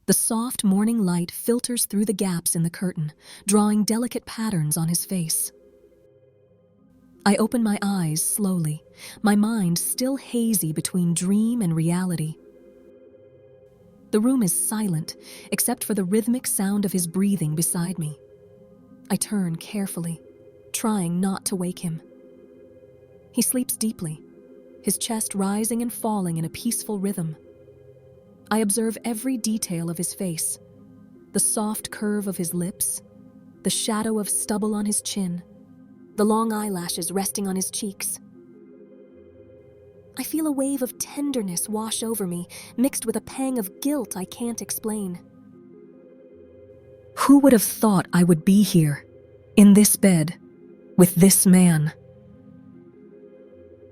The soft morning light filters through the gaps in the curtain, drawing delicate patterns on his face. I open my eyes slowly, my mind still hazy between dream and reality. The room is silent, except for the rhythmic sound of his breathing beside me. I turn carefully, trying not to wake him. He sleeps deeply, his chest rising and falling in a peaceful rhythm. I observe every detail of his face, the soft curve of his lips, the shadow of stubble on his chin, the long eyelashes resting on his cheeks. I feel a wave of tenderness wash over me, mixed with a pang of guilt I can't explain. Who would have thought I would be here, in this bed, with this man?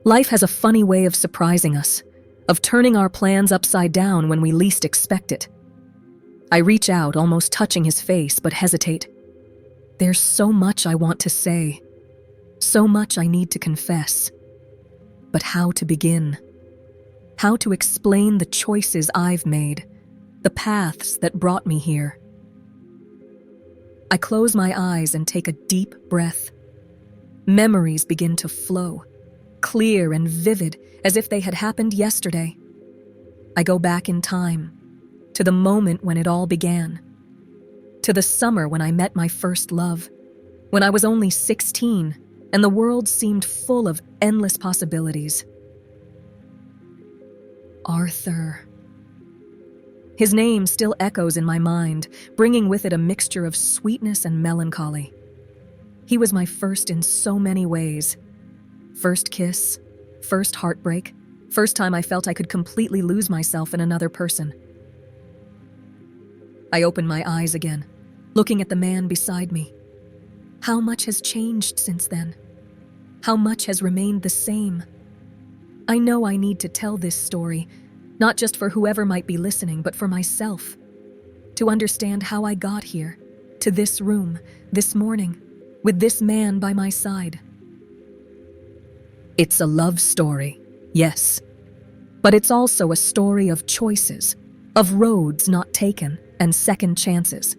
Life has a funny way of surprising us, of turning our plans upside down when we least expect it. I reach out, almost touching his face, but hesitate. There's so much I want to say, so much I need to confess. But how to begin? How to explain the choices I've made, the paths that brought me here? I close my eyes and take a deep breath. Memories begin to flow, clear and vivid, as if they had happened yesterday. I go back in time, to the moment when it all began, to the summer when I met my first love, when I was only 16 and the world seemed full of endless possibilities. Arthur. His name still echoes in my mind, bringing with it a mixture of sweetness and melancholy. He was my first in so many ways. First kiss, first heartbreak, first time I felt I could completely lose myself in another person. I open my eyes again, looking at the man beside me. How much has changed since then? How much has remained the same? I know I need to tell this story, not just for whoever might be listening, but for myself, to understand how I got here, to this room, this morning, with this man by my side. It's a love story, yes, but it's also a story of choices, of roads not taken and second chances.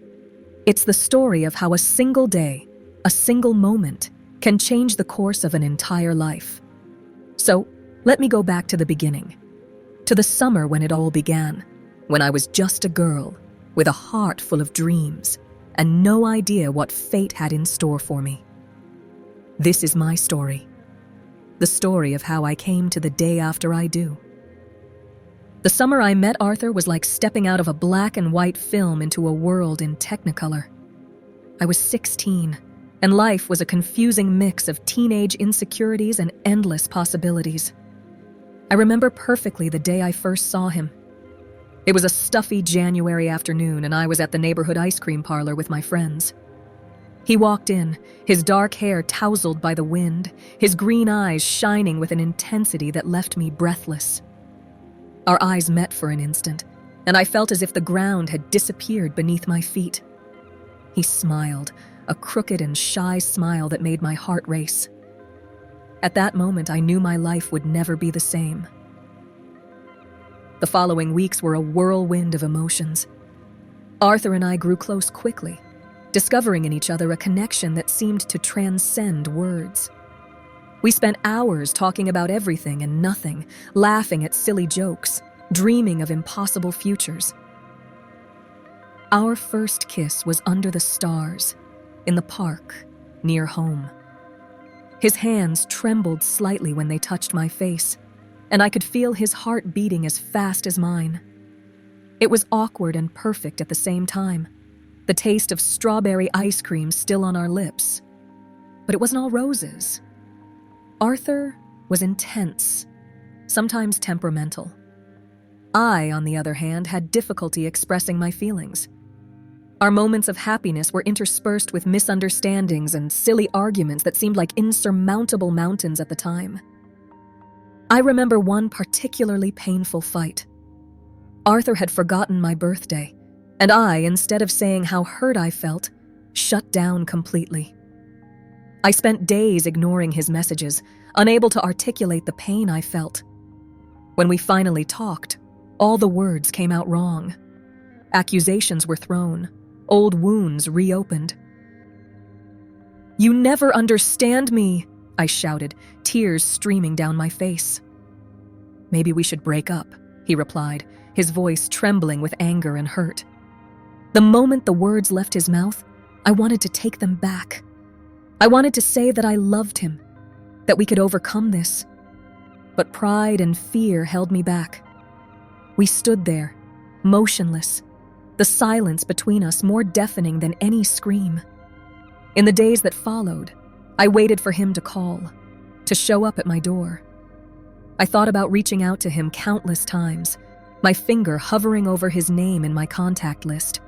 It's the story of how a single day, a single moment, can change the course of an entire life. So, let me go back to the beginning, to the summer when it all began, when I was just a girl with a heart full of dreams and no idea what fate had in store for me. This is my story, the story of how I came to the day after I do. The summer I met Arthur was like stepping out of a black and white film into a world in Technicolor. I was 16, and life was a confusing mix of teenage insecurities and endless possibilities. I remember perfectly the day I first saw him. It was a stuffy January afternoon, and I was at the neighborhood ice cream parlor with my friends. He walked in, his dark hair tousled by the wind, his green eyes shining with an intensity that left me breathless. Our eyes met for an instant, and I felt as if the ground had disappeared beneath my feet. He smiled, a crooked and shy smile that made my heart race. At that moment, I knew my life would never be the same. The following weeks were a whirlwind of emotions. Arthur and I grew close quickly, discovering in each other a connection that seemed to transcend words. We spent hours talking about everything and nothing, laughing at silly jokes, dreaming of impossible futures. Our first kiss was under the stars, in the park, near home. His hands trembled slightly when they touched my face, and I could feel his heart beating as fast as mine. It was awkward and perfect at the same time, the taste of strawberry ice cream still on our lips. But it wasn't all roses. Arthur was intense, sometimes temperamental. I, on the other hand, had difficulty expressing my feelings. Our moments of happiness were interspersed with misunderstandings and silly arguments that seemed like insurmountable mountains at the time. I remember one particularly painful fight. Arthur had forgotten my birthday, and I, instead of saying how hurt I felt, shut down completely. I spent days ignoring his messages, unable to articulate the pain I felt. When we finally talked, all the words came out wrong. Accusations were thrown, old wounds reopened. "You never understand me," I shouted, tears streaming down my face. "Maybe we should break up," he replied, his voice trembling with anger and hurt. The moment the words left his mouth, I wanted to take them back. I wanted to say that I loved him, that we could overcome this. But pride and fear held me back. We stood there, motionless, the silence between us more deafening than any scream. In the days that followed, I waited for him to call, to show up at my door. I thought about reaching out to him countless times, my finger hovering over his name in my contact list.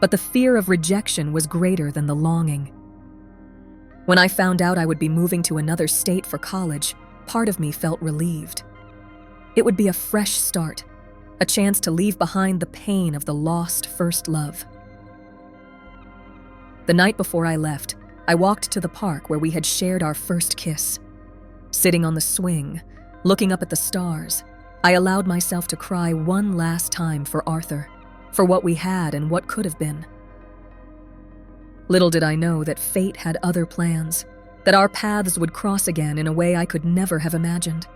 But the fear of rejection was greater than the longing. When I found out I would be moving to another state for college, part of me felt relieved. It would be a fresh start, a chance to leave behind the pain of the lost first love. The night before I left, I walked to the park where we had shared our first kiss. Sitting on the swing, looking up at the stars, I allowed myself to cry one last time for Arthur, for what we had and what could have been. Little did I know that fate had other plans, that our paths would cross again in a way I could never have imagined.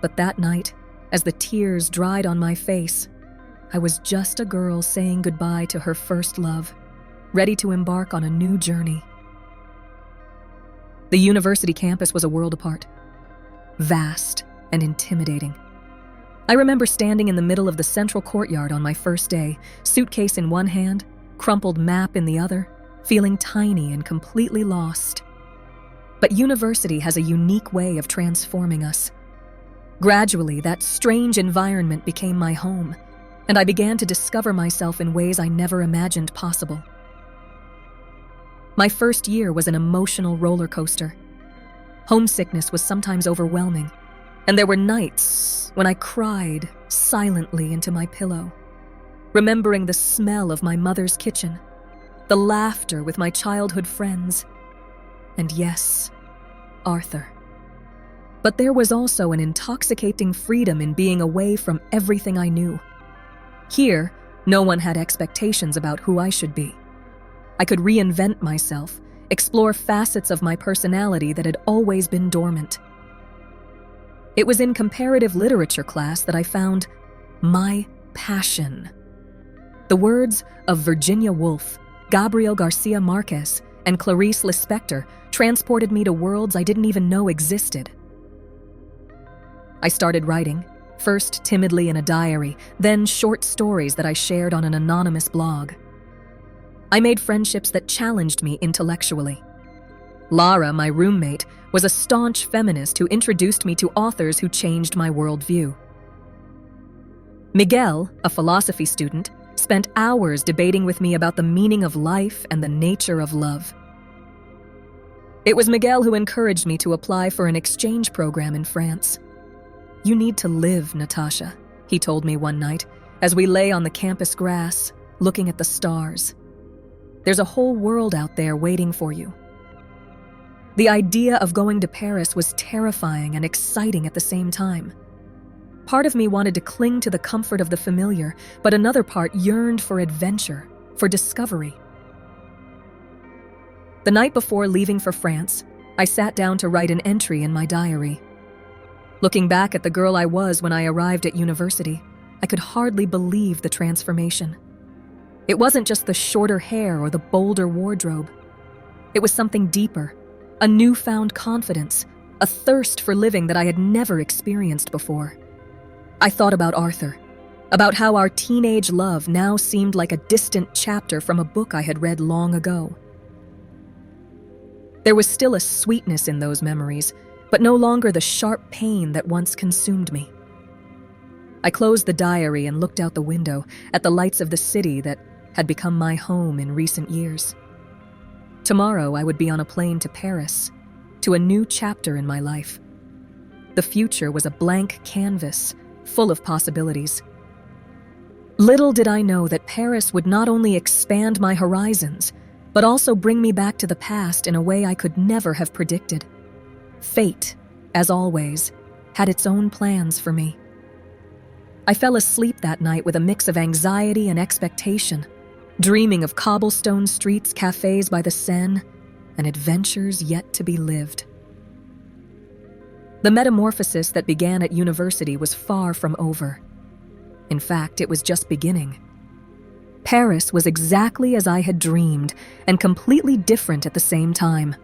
But that night, as the tears dried on my face, I was just a girl saying goodbye to her first love, ready to embark on a new journey. The university campus was a world apart, vast and intimidating. I remember standing in the middle of the central courtyard on my first day, suitcase in one hand, crumpled map in the other, feeling tiny and completely lost. But university has a unique way of transforming us. Gradually, that strange environment became my home, and I began to discover myself in ways I never imagined possible. My first year was an emotional roller coaster. Homesickness was sometimes overwhelming, and there were nights when I cried silently into my pillow, remembering the smell of my mother's kitchen, the laughter with my childhood friends, and yes, Arthur. But there was also an intoxicating freedom in being away from everything I knew. Here, no one had expectations about who I should be. I could reinvent myself, explore facets of my personality that had always been dormant. It was in comparative literature class that I found my passion. The words of Virginia Woolf, Gabriel Garcia Marquez, and Clarice Lispector transported me to worlds I didn't even know existed. I started writing, first timidly in a diary, then short stories that I shared on an anonymous blog. I made friendships that challenged me intellectually. Lara, my roommate, was a staunch feminist who introduced me to authors who changed my worldview. Miguel, a philosophy student, spent hours debating with me about the meaning of life and the nature of love. It was Miguel who encouraged me to apply for an exchange program in France. "You need to live, Natasha," he told me one night as we lay on the campus grass, looking at the stars. "There's a whole world out there waiting for you." The idea of going to Paris was terrifying and exciting at the same time. Part of me wanted to cling to the comfort of the familiar, but another part yearned for adventure, for discovery. The night before leaving for France, I sat down to write an entry in my diary. Looking back at the girl I was when I arrived at university, I could hardly believe the transformation. It wasn't just the shorter hair or the bolder wardrobe. It was something deeper, a newfound confidence, a thirst for living that I had never experienced before. I thought about Arthur, about how our teenage love now seemed like a distant chapter from a book I had read long ago. There was still a sweetness in those memories, but no longer the sharp pain that once consumed me. I closed the diary and looked out the window at the lights of the city that had become my home in recent years. Tomorrow I would be on a plane to Paris, to a new chapter in my life. The future was a blank canvas, full of possibilities. Little did I know that Paris would not only expand my horizons, but also bring me back to the past in a way I could never have predicted. Fate, as always, had its own plans for me. I fell asleep that night with a mix of anxiety and expectation, dreaming of cobblestone streets, cafes by the Seine, and adventures yet to be lived. The metamorphosis that began at university was far from over. In fact, it was just beginning. Paris was exactly as I had dreamed, and completely different at the same time.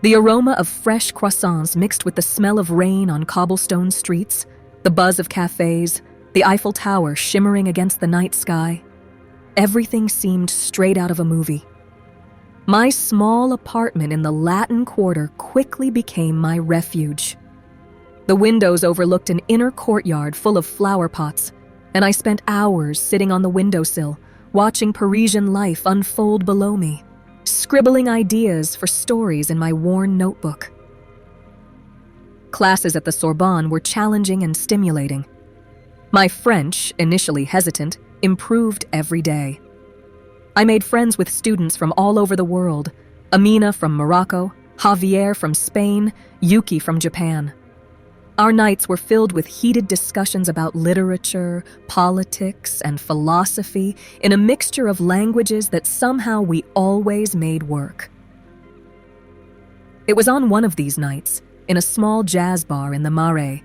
The aroma of fresh croissants mixed with the smell of rain on cobblestone streets, the buzz of cafes, the Eiffel Tower shimmering against the night sky. Everything seemed straight out of a movie. My small apartment in the Latin Quarter quickly became my refuge. The windows overlooked an inner courtyard full of flower pots, and I spent hours sitting on the windowsill, watching Parisian life unfold below me, scribbling ideas for stories in my worn notebook. Classes at the Sorbonne were challenging and stimulating. My French, initially hesitant, improved every day. I made friends with students from all over the world: Amina from Morocco, Javier from Spain, Yuki from Japan. Our nights were filled with heated discussions about literature, politics, and philosophy in a mixture of languages that somehow we always made work. It was on one of these nights, in a small jazz bar in the Marais,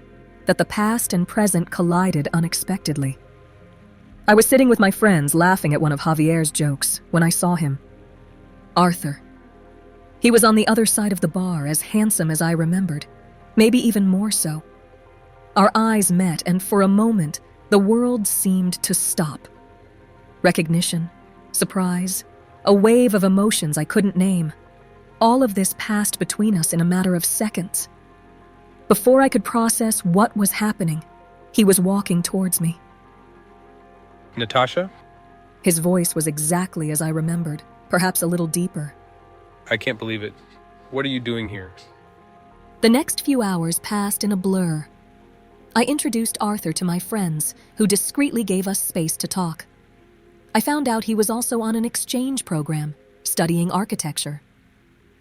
that the past and present collided unexpectedly. I was sitting with my friends laughing at one of Javier's jokes when I saw him. Arthur. He was on the other side of the bar, as handsome as I remembered, maybe even more so. Our eyes met, and for a moment, the world seemed to stop. Recognition, surprise, a wave of emotions I couldn't name. All of this passed between us in a matter of seconds. Before I could process what was happening, he was walking towards me. Natasha? His voice was exactly as I remembered, perhaps a little deeper. I can't believe it. What are you doing here? The next few hours passed in a blur. I introduced Arthur to my friends, who discreetly gave us space to talk. I found out he was also on an exchange program, studying architecture.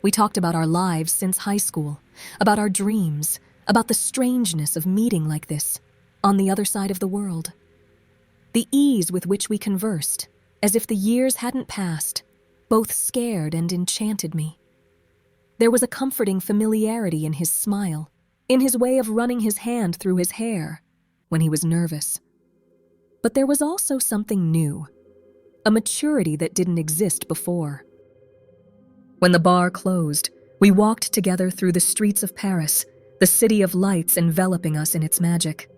We talked about our lives since high school, about our dreams, about the strangeness of meeting like this, on the other side of the world. The ease with which we conversed, as if the years hadn't passed, both scared and enchanted me. There was a comforting familiarity in his smile, in his way of running his hand through his hair when he was nervous. But there was also something new, a maturity that didn't exist before. When the bar closed, we walked together through the streets of Paris, the city of lights enveloping us in its magic.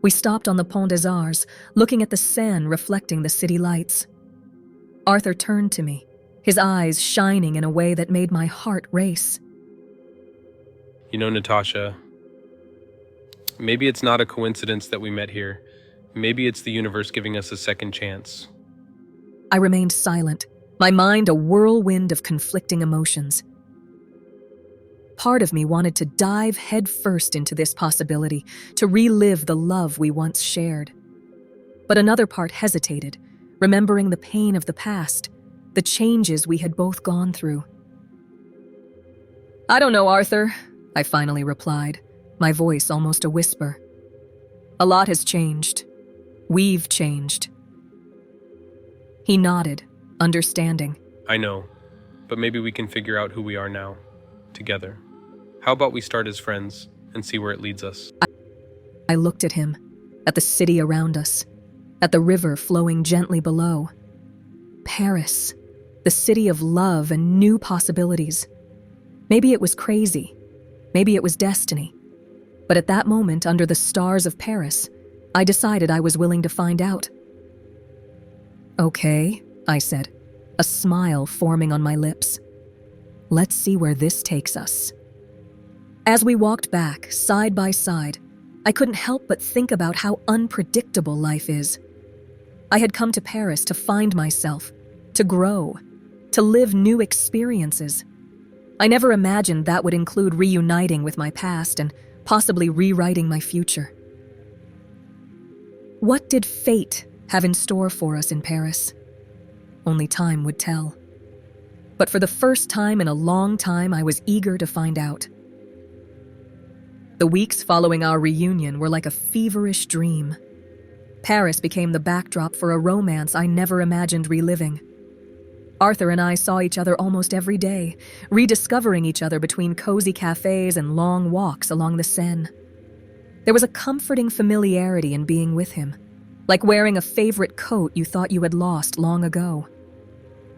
We stopped on the Pont des Arts, looking at the Seine reflecting the city lights. Arthur turned to me, his eyes shining in a way that made my heart race. You know, Natasha, maybe it's not a coincidence that we met here. Maybe it's the universe giving us a second chance. I remained silent, my mind a whirlwind of conflicting emotions. Part of me wanted to dive headfirst into this possibility, to relive the love we once shared. But another part hesitated, remembering the pain of the past, the changes we had both gone through. I don't know, Arthur, I finally replied, my voice almost a whisper. A lot has changed. We've changed. He nodded, understanding. I know, but maybe we can figure out who we are now, together. How about we start as friends and see where it leads us? I looked at him, at the city around us, at the river flowing gently below. Paris, the city of love and new possibilities. Maybe it was crazy. Maybe it was destiny. But at that moment, under the stars of Paris, I decided I was willing to find out. Okay, I said, a smile forming on my lips. Let's see where this takes us. As we walked back, side by side, I couldn't help but think about how unpredictable life is. I had come to Paris to find myself, to grow, to live new experiences. I never imagined that would include reuniting with my past and possibly rewriting my future. What did fate have in store for us in Paris? Only time would tell. But for the first time in a long time, I was eager to find out. The weeks following our reunion were like a feverish dream. Paris became the backdrop for a romance I never imagined reliving. Arthur and I saw each other almost every day, rediscovering each other between cozy cafes and long walks along the Seine. There was a comforting familiarity in being with him, like wearing a favorite coat you thought you had lost long ago.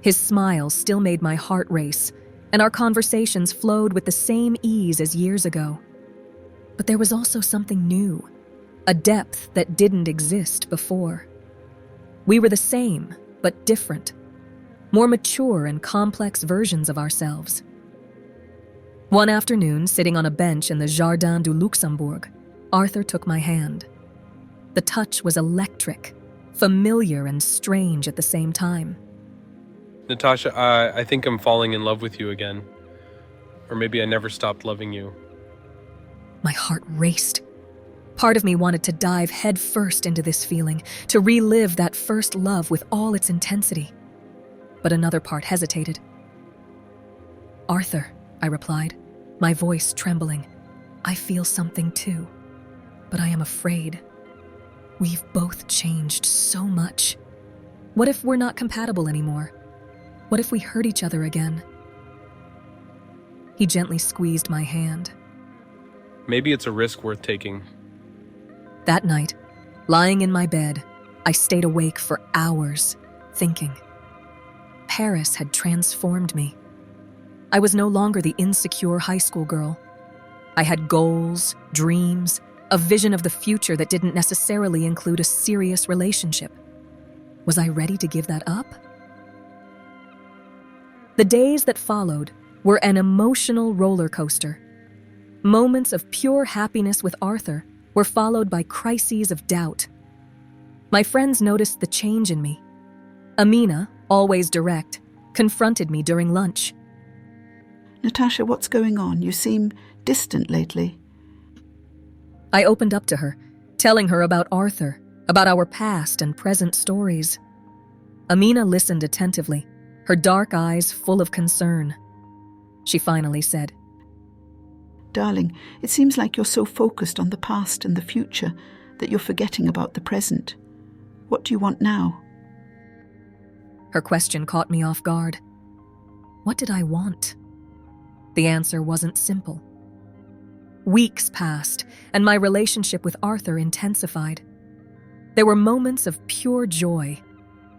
His smile still made my heart race, and our conversations flowed with the same ease as years ago. But there was also something new, a depth that didn't exist before. We were the same, but different, more mature and complex versions of ourselves. One afternoon, sitting on a bench in the Jardin du Luxembourg, Arthur took my hand. The touch was electric, familiar and strange at the same time. Natasha, I think I'm falling in love with you again. Or maybe I never stopped loving you. My heart raced. Part of me wanted to dive headfirst into this feeling, to relive that first love with all its intensity. But another part hesitated. "Arthur," I replied, my voice trembling, "I feel something too, but I am afraid. We've both changed so much. What if we're not compatible anymore? What if we hurt each other again?" He gently squeezed my hand. Maybe it's a risk worth taking. That night, lying in my bed, I stayed awake for hours, thinking. Paris had transformed me. I was no longer the insecure high school girl. I had goals, dreams, a vision of the future that didn't necessarily include a serious relationship. Was I ready to give that up? The days that followed were an emotional roller coaster. Moments of pure happiness with Arthur were followed by crises of doubt. My friends noticed the change in me. Amina, always direct, confronted me during lunch. "Natasha, what's going on? You seem distant lately." I opened up to her, telling her about Arthur, about our past and present stories. Amina listened attentively, her dark eyes full of concern. She finally said, "Darling, it seems like you're so focused on the past and the future that you're forgetting about the present. What do you want now?" Her question caught me off guard. What did I want? The answer wasn't simple. Weeks passed, and my relationship with Arthur intensified. There were moments of pure joy,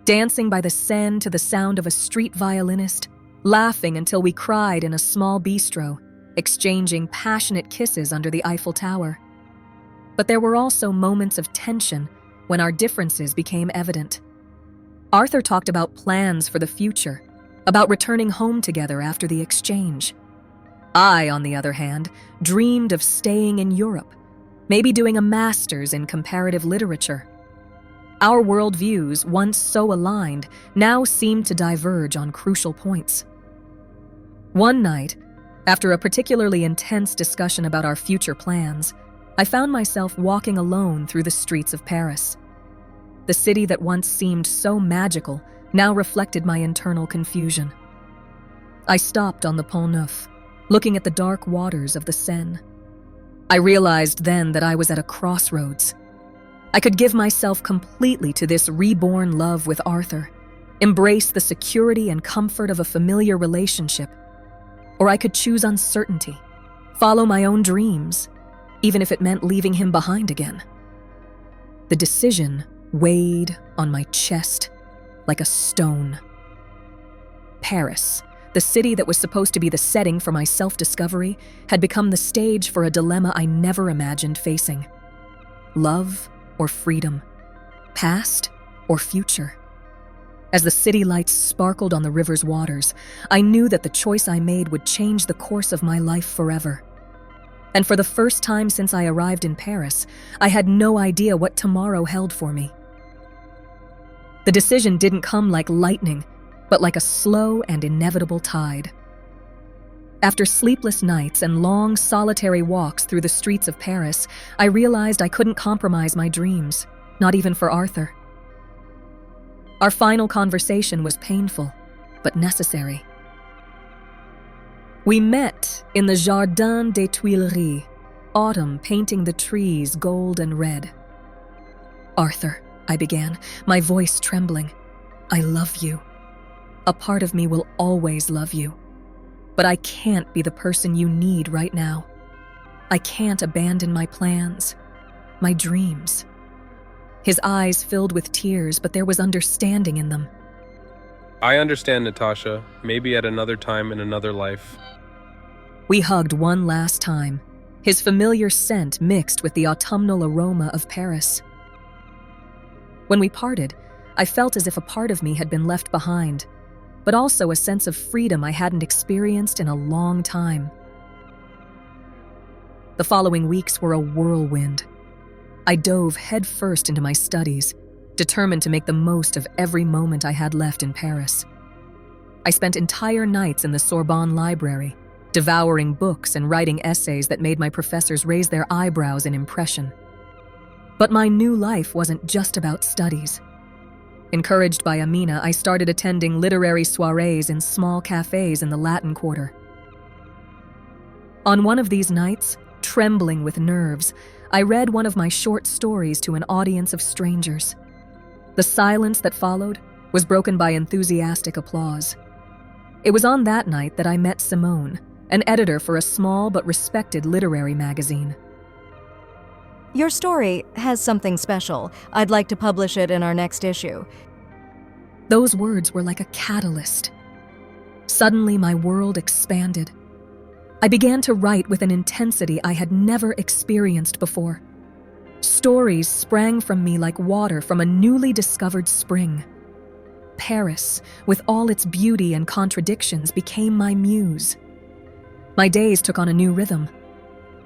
dancing by the Seine to the sound of a street violinist, laughing until we cried in a small bistro, exchanging passionate kisses under the Eiffel Tower. But there were also moments of tension when our differences became evident. Arthur talked about plans for the future, about returning home together after the exchange. I, on the other hand, dreamed of staying in Europe, maybe doing a master's in comparative literature. Our worldviews, once so aligned, now seemed to diverge on crucial points. One night, after a particularly intense discussion about our future plans, I found myself walking alone through the streets of Paris. The city that once seemed so magical now reflected my internal confusion. I stopped on the Pont Neuf, looking at the dark waters of the Seine. I realized then that I was at a crossroads. I could give myself completely to this reborn love with Arthur, embrace the security and comfort of a familiar relationship, or I could choose uncertainty, follow my own dreams, even if it meant leaving him behind again. The decision weighed on my chest like a stone. Paris, the city that was supposed to be the setting for my self-discovery, had become the stage for a dilemma I never imagined facing. Love or freedom? Past or future? As the city lights sparkled on the river's waters, I knew that the choice I made would change the course of my life forever. And for the first time since I arrived in Paris, I had no idea what tomorrow held for me. The decision didn't come like lightning, but like a slow and inevitable tide. After sleepless nights and long, solitary walks through the streets of Paris, I realized I couldn't compromise my dreams, not even for Arthur. Our final conversation was painful, but necessary. We met in the Jardin des Tuileries, autumn painting the trees gold and red. "Arthur," I began, my voice trembling. I love you. A part of me will always love you. But I can't be the person you need right now. I can't abandon my plans, my dreams. His eyes filled with tears, but there was understanding in them. I understand, Natasha. Maybe at another time in another life. We hugged one last time, his familiar scent mixed with the autumnal aroma of Paris. When we parted, I felt as if a part of me had been left behind, but also a sense of freedom I hadn't experienced in a long time. The following weeks were a whirlwind. I dove headfirst into my studies, determined to make the most of every moment I had left in Paris. I spent entire nights in the Sorbonne library, devouring books and writing essays that made my professors raise their eyebrows in impression. But my new life wasn't just about studies. Encouraged by Amina, I started attending literary soirees in small cafes in the Latin Quarter. On one of these nights, trembling with nerves, I read one of my short stories to an audience of strangers. The silence that followed was broken by enthusiastic applause. It was on that night that I met Simone, an editor for a small but respected literary magazine. Your story has something special. I'd like to publish it in our next issue. Those words were like a catalyst. Suddenly, my world expanded. I began to write with an intensity I had never experienced before. Stories sprang from me like water from a newly discovered spring. Paris, with all its beauty and contradictions, became my muse. My days took on a new rhythm.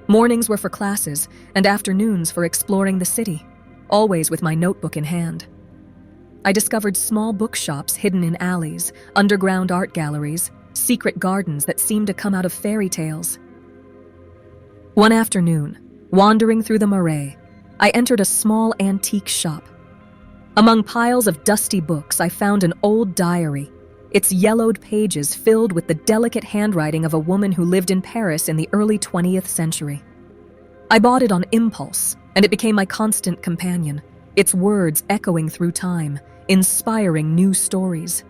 Mornings were for classes, and afternoons for exploring the city, always with my notebook in hand. I discovered small bookshops hidden in alleys, underground art galleries, secret gardens that seemed to come out of fairy tales. One afternoon, wandering through the Marais, I entered a small antique shop. Among piles of dusty books, I found an old diary, its yellowed pages filled with the delicate handwriting of a woman who lived in Paris in the early 20th century. I bought it on impulse, and it became my constant companion, its words echoing through time, inspiring new stories.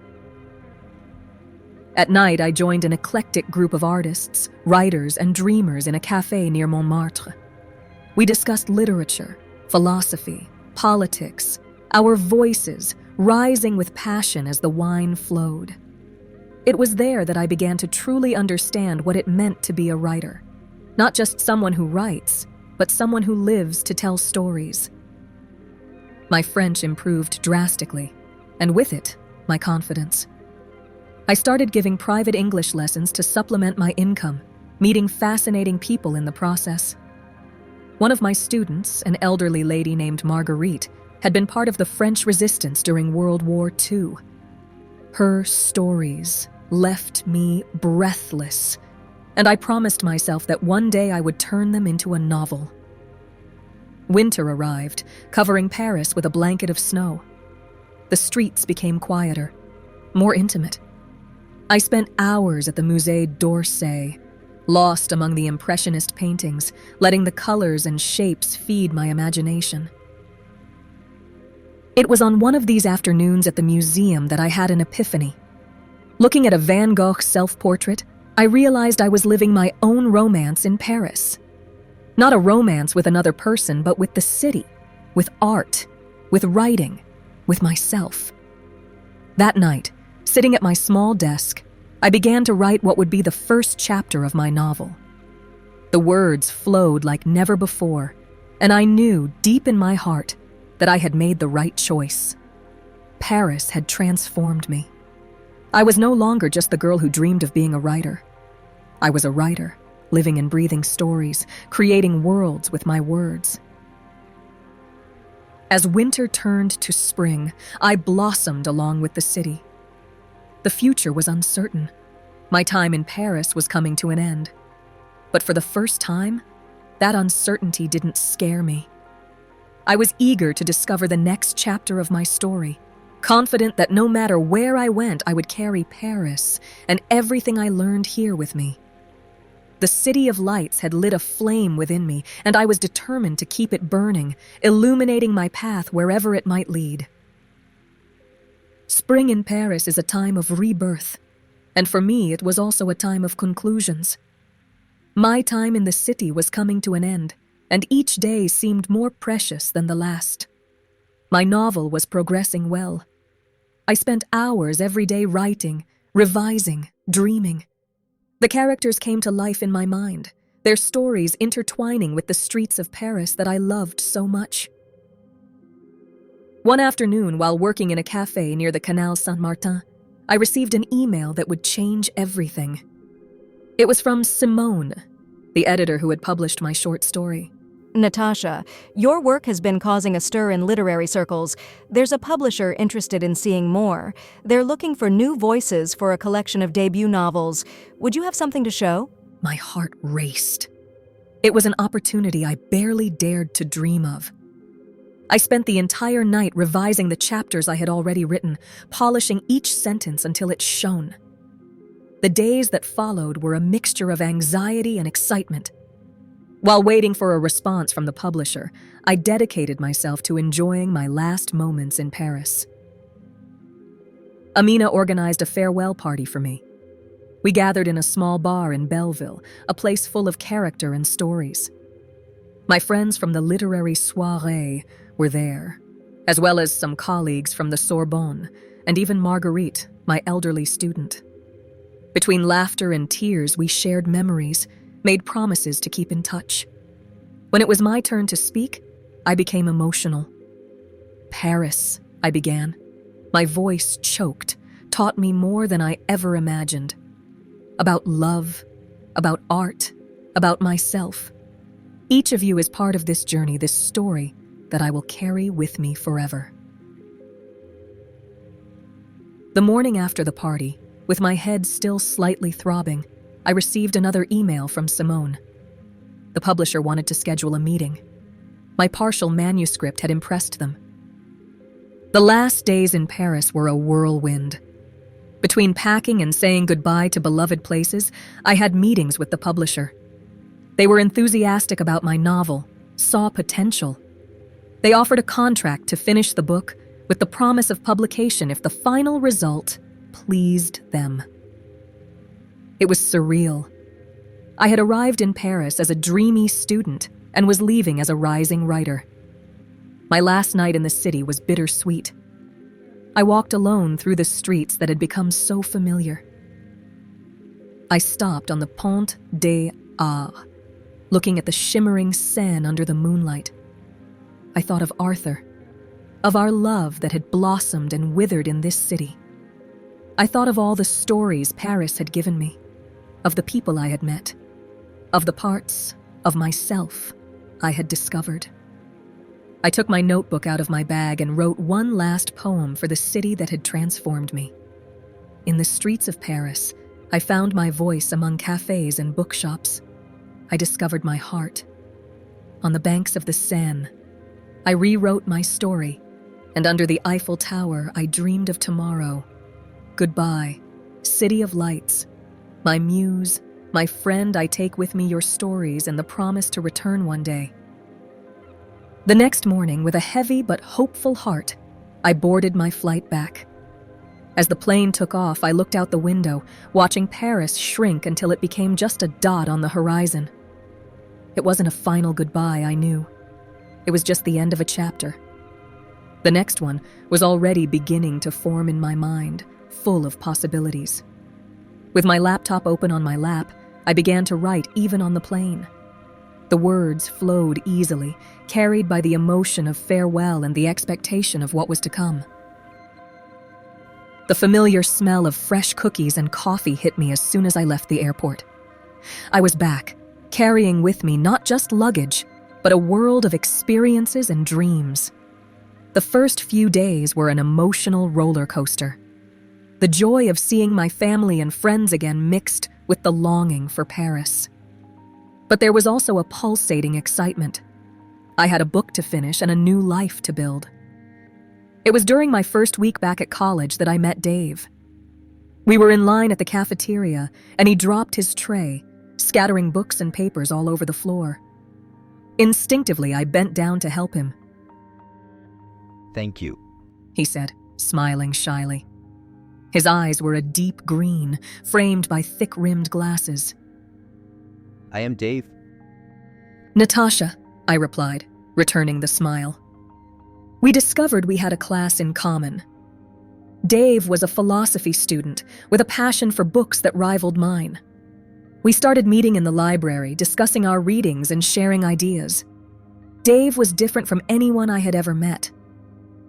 At night, I joined an eclectic group of artists, writers, and dreamers in a cafe near Montmartre. We discussed literature, philosophy, politics, our voices rising with passion as the wine flowed. It was there that I began to truly understand what it meant to be a writer. Not just someone who writes, but someone who lives to tell stories. My French improved drastically, and with it, my confidence. I started giving private English lessons to supplement my income, meeting fascinating people in the process. One of my students, an elderly lady named Marguerite, had been part of the French resistance during World War II. Her stories left me breathless, and I promised myself that one day I would turn them into a novel. Winter arrived, covering Paris with a blanket of snow. The streets became quieter, more intimate. I spent hours at the Musée d'Orsay, lost among the impressionist paintings, letting the colors and shapes feed my imagination. It was on one of these afternoons at the museum that I had an epiphany. Looking at a Van Gogh self-portrait, I realized I was living my own romance in Paris. Not a romance with another person, but with the city, with art, with writing, with myself. That night, sitting at my small desk, I began to write what would be the first chapter of my novel. The words flowed like never before, and I knew deep in my heart that I had made the right choice. Paris had transformed me. I was no longer just the girl who dreamed of being a writer. I was a writer, living and breathing stories, creating worlds with my words. As winter turned to spring, I blossomed along with the city. The future was uncertain. My time in Paris was coming to an end. But for the first time, that uncertainty didn't scare me. I was eager to discover the next chapter of my story, confident that no matter where I went, I would carry Paris and everything I learned here with me. The city of lights had lit a flame within me, and I was determined to keep it burning, illuminating my path wherever it might lead. Spring in Paris is a time of rebirth, and for me it was also a time of conclusions. My time in the city was coming to an end, and each day seemed more precious than the last. My novel was progressing well. I spent hours every day writing, revising, dreaming. The characters came to life in my mind, their stories intertwining with the streets of Paris that I loved so much. One afternoon, while working in a cafe near the Canal Saint-Martin, I received an email that would change everything. It was from Simone, the editor who had published my short story. Natasha, your work has been causing a stir in literary circles. There's a publisher interested in seeing more. They're looking for new voices for a collection of debut novels. Would you have something to show? My heart raced. It was an opportunity I barely dared to dream of. I spent the entire night revising the chapters I had already written, polishing each sentence until it shone. The days that followed were a mixture of anxiety and excitement. While waiting for a response from the publisher, I dedicated myself to enjoying my last moments in Paris. Amina organized a farewell party for me. We gathered in a small bar in Belleville, a place full of character and stories. My friends from the literary soirée were there, as well as some colleagues from the Sorbonne, and even Marguerite, my elderly student. Between laughter and tears, we shared memories, made promises to keep in touch. When it was my turn to speak, I became emotional. Paris, I began. My voice choked, taught me more than I ever imagined. About love, about art, about myself. Each of you is part of this journey, this story that I will carry with me forever. The morning after the party, with my head still slightly throbbing, I received another email from Simone. The publisher wanted to schedule a meeting. My partial manuscript had impressed them. The last days in Paris were a whirlwind. Between packing and saying goodbye to beloved places, I had meetings with the publisher. They were enthusiastic about my novel, saw potential. They offered a contract to finish the book with the promise of publication if the final result pleased them. It was surreal. I had arrived in Paris as a dreamy student and was leaving as a rising writer. My last night in the city was bittersweet. I walked alone through the streets that had become so familiar. I stopped on the Pont des Arts, looking at the shimmering Seine under the moonlight. I thought of Arthur, of our love that had blossomed and withered in this city. I thought of all the stories Paris had given me, of the people I had met, of the parts of myself I had discovered. I took my notebook out of my bag and wrote one last poem for the city that had transformed me. In the streets of Paris, I found my voice among cafes and bookshops. I discovered my heart. On the banks of the Seine, I rewrote my story, and under the Eiffel Tower, I dreamed of tomorrow. Goodbye, city of lights. My muse, my friend, I take with me your stories and the promise to return one day. The next morning, with a heavy but hopeful heart, I boarded my flight back. As the plane took off, I looked out the window, watching Paris shrink until it became just a dot on the horizon. It wasn't a final goodbye, I knew. It was just the end of a chapter. The next one was already beginning to form in my mind, full of possibilities. With my laptop open on my lap, I began to write even on the plane. The words flowed easily, carried by the emotion of farewell and the expectation of what was to come. The familiar smell of fresh cookies and coffee hit me as soon as I left the airport. I was back, carrying with me not just luggage, but a world of experiences and dreams. The first few days were an emotional roller coaster. The joy of seeing my family and friends again mixed with the longing for Paris. But there was also a pulsating excitement. I had a book to finish and a new life to build. It was during my first week back at college that I met Dave. We were in line at the cafeteria, and he dropped his tray, scattering books and papers all over the floor. Instinctively, I bent down to help him. Thank you. He said, smiling shyly. His eyes were a deep green, framed by thick-rimmed glasses. I am Dave. Natasha, I replied, returning the smile. We discovered we had a class in common. Dave was a philosophy student with a passion for books that rivaled mine. We started meeting in the library, discussing our readings and sharing ideas. Dave was different from anyone I had ever met.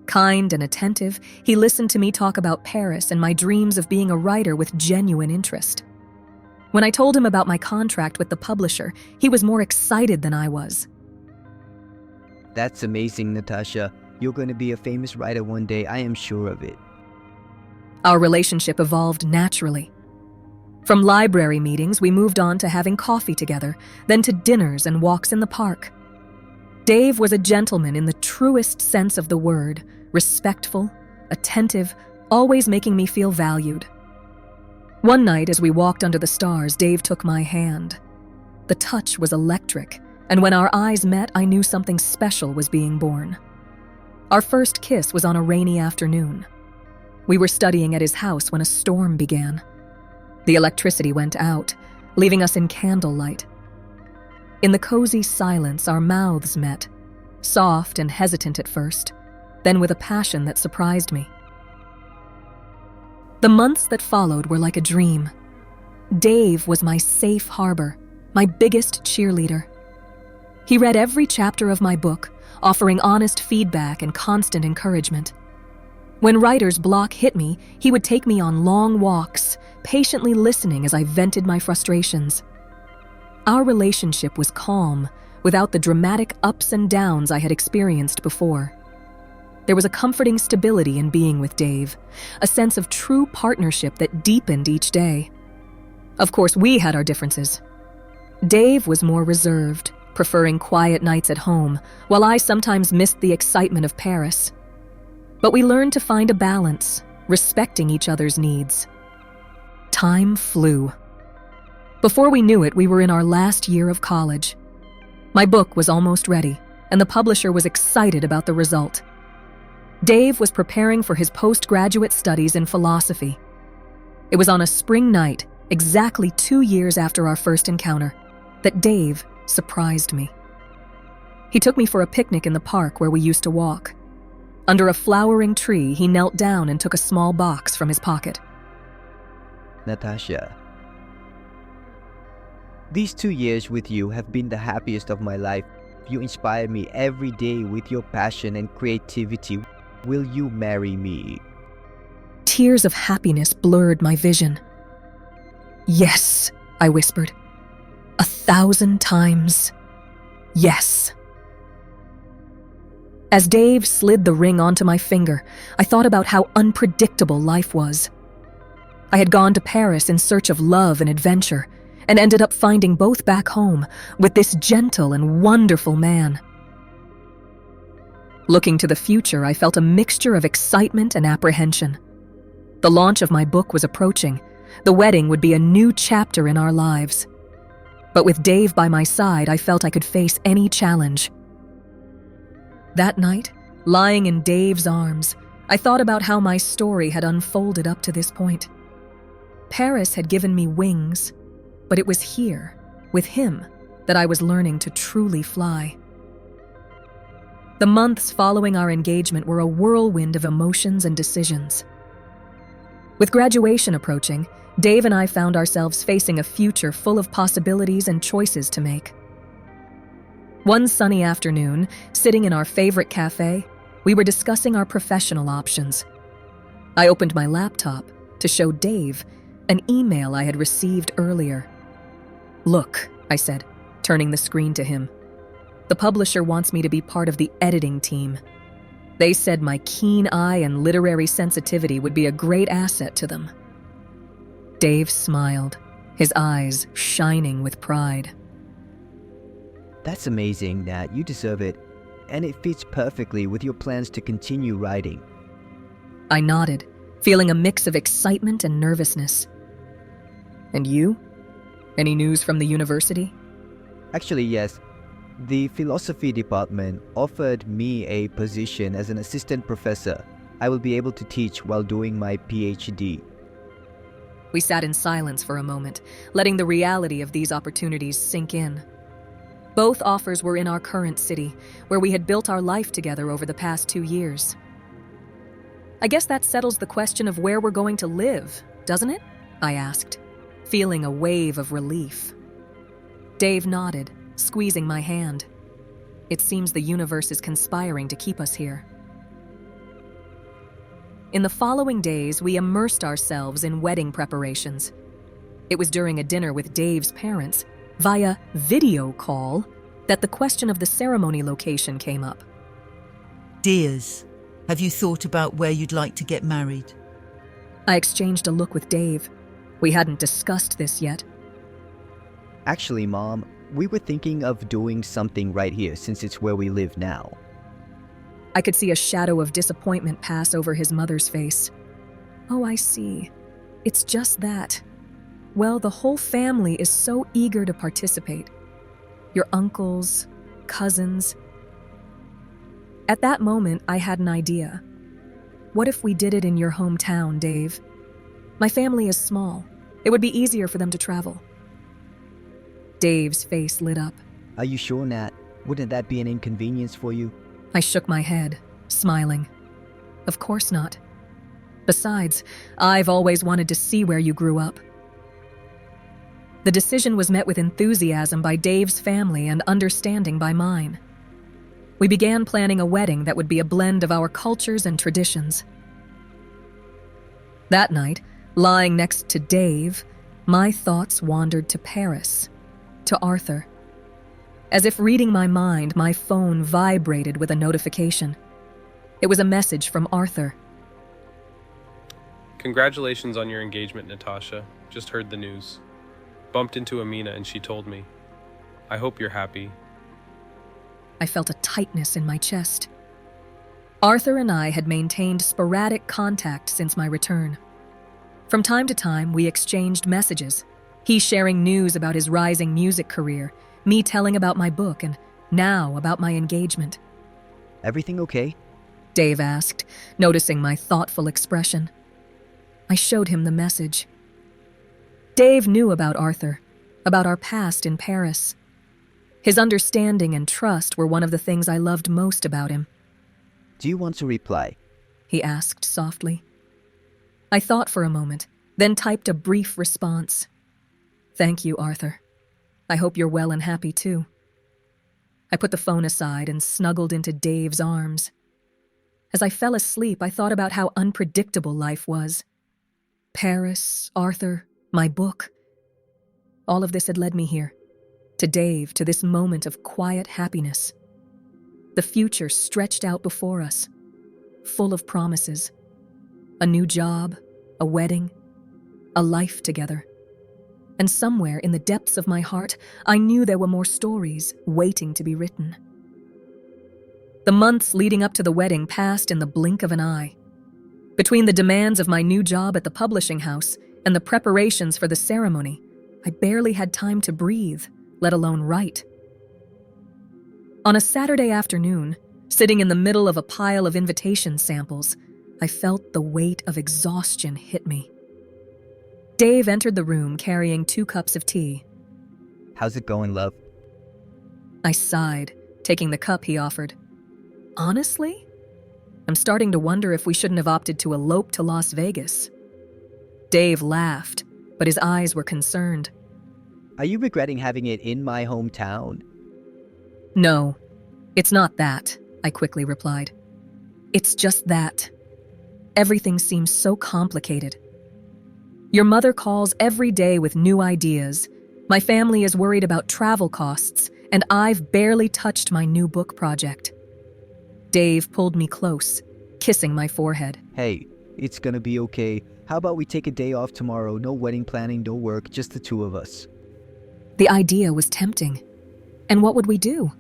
Kind and attentive, he listened to me talk about Paris and my dreams of being a writer with genuine interest. When I told him about my contract with the publisher, he was more excited than I was. That's amazing, Natasha. You're going to be a famous writer one day, I am sure of it. Our relationship evolved naturally. From library meetings, we moved on to having coffee together, then to dinners and walks in the park. Dave was a gentleman in the truest sense of the word, respectful, attentive, always making me feel valued. One night, as we walked under the stars, Dave took my hand. The touch was electric, and when our eyes met, I knew something special was being born. Our first kiss was on a rainy afternoon. We were studying at his house when a storm began. The electricity went out, leaving us in candlelight. In the cozy silence, our mouths met, soft and hesitant at first, then with a passion that surprised me. The months that followed were like a dream. Dave was my safe harbor, my biggest cheerleader. He read every chapter of my book, offering honest feedback and constant encouragement. When writer's block hit me, he would take me on long walks, patiently listening as I vented my frustrations. Our relationship was calm, without the dramatic ups and downs I had experienced before. There was a comforting stability in being with Dave, a sense of true partnership that deepened each day. Of course, we had our differences. Dave was more reserved, preferring quiet nights at home, while I sometimes missed the excitement of Paris. But we learned to find a balance, respecting each other's needs. Time flew. Before we knew it, we were in our last year of college. My book was almost ready, and the publisher was excited about the result. Dave was preparing for his postgraduate studies in philosophy. It was on a spring night, exactly 2 years after our first encounter, that Dave surprised me. He took me for a picnic in the park where we used to walk. Under a flowering tree, he knelt down and took a small box from his pocket. Natasha, these 2 years with you have been the happiest of my life. You inspire me every day with your passion and creativity. Will you marry me? Tears of happiness blurred my vision. Yes, I whispered. 1,000 times, yes. As Dave slid the ring onto my finger, I thought about how unpredictable life was. I had gone to Paris in search of love and adventure, and ended up finding both back home with this gentle and wonderful man. Looking to the future, I felt a mixture of excitement and apprehension. The launch of my book was approaching. The wedding would be a new chapter in our lives. But with Dave by my side, I felt I could face any challenge. That night, lying in Dave's arms, I thought about how my story had unfolded up to this point. Paris had given me wings, but it was here, with him, that I was learning to truly fly. The months following our engagement were a whirlwind of emotions and decisions. With graduation approaching, Dave and I found ourselves facing a future full of possibilities and choices to make. One sunny afternoon, sitting in our favorite cafe, we were discussing our professional options. I opened my laptop to show Dave an email I had received earlier. "Look," I said, turning the screen to him. "The publisher wants me to be part of the editing team. They said my keen eye and literary sensitivity would be a great asset to them." Dave smiled, his eyes shining with pride. That's amazing, Nat. You deserve it. And it fits perfectly with your plans to continue writing. I nodded, feeling a mix of excitement and nervousness. "And you? Any news from the university? Actually, yes. The philosophy department offered me a position as an assistant professor. I will be able to teach while doing my PhD. We sat in silence for a moment, letting the reality of these opportunities sink in. Both offers were in our current city, where we had built our life together over the past 2 years. I guess that settles the question of where we're going to live, doesn't it? I asked, feeling a wave of relief. Dave nodded, squeezing my hand. It seems the universe is conspiring to keep us here. In the following days, we immersed ourselves in wedding preparations. It was during a dinner with Dave's parents, via video call, that the question of the ceremony location came up. Dears, have you thought about where you'd like to get married? I exchanged a look with Dave. We hadn't discussed this yet. Actually, Mom, we were thinking of doing something right here since it's where we live now. I could see a shadow of disappointment pass over his mother's face. Oh, I see. It's just that. Well, the whole family is so eager to participate. Your uncles, cousins. At that moment, I had an idea. What if we did it in your hometown, Dave? My family is small. It would be easier for them to travel. Dave's face lit up. Are you sure, Nat? Wouldn't that be an inconvenience for you? I shook my head, smiling. Of course not. Besides, I've always wanted to see where you grew up. The decision was met with enthusiasm by Dave's family and understanding by mine. We began planning a wedding that would be a blend of our cultures and traditions. That night, lying next to Dave, my thoughts wandered to Paris, to Arthur. As if reading my mind, my phone vibrated with a notification. It was a message from Arthur. Congratulations on your engagement, Natasha. Just heard the news. Bumped into Amina and she told me. I hope you're happy. I felt a tightness in my chest. Arthur and I had maintained sporadic contact since my return. From time to time, we exchanged messages. He sharing news about his rising music career, me telling about my book, and now about my engagement. Everything okay? Dave asked, noticing my thoughtful expression. I showed him the message. Dave knew about Arthur, about our past in Paris. His understanding and trust were one of the things I loved most about him. Do you want to reply? He asked softly. I thought for a moment, then typed a brief response. Thank you, Arthur. I hope you're well and happy too. I put the phone aside and snuggled into Dave's arms. As I fell asleep, I thought about how unpredictable life was. Paris, Arthur, my book. All of this had led me here, to Dave, to this moment of quiet happiness. The future stretched out before us, full of promises. A new job, a wedding, a life together. And somewhere in the depths of my heart, I knew there were more stories waiting to be written. The months leading up to the wedding passed in the blink of an eye. Between the demands of my new job at the publishing house and the preparations for the ceremony, I barely had time to breathe, let alone write. On a Saturday afternoon, sitting in the middle of a pile of invitation samples, I felt the weight of exhaustion hit me. Dave entered the room carrying 2 cups of tea. How's it going, love? I sighed, taking the cup he offered. Honestly, I'm starting to wonder if we shouldn't have opted to elope to Las Vegas. Dave laughed, but his eyes were concerned. Are you regretting having it in my hometown? No, it's not that, I quickly replied. It's just that. Everything seems so complicated. Your mother calls every day with new ideas. My family is worried about travel costs, and I've barely touched my new book project. Dave pulled me close, kissing my forehead. Hey, it's gonna be okay. How about we take a day off tomorrow? No wedding planning, no work, just the 2 of us. The idea was tempting. And what would we do?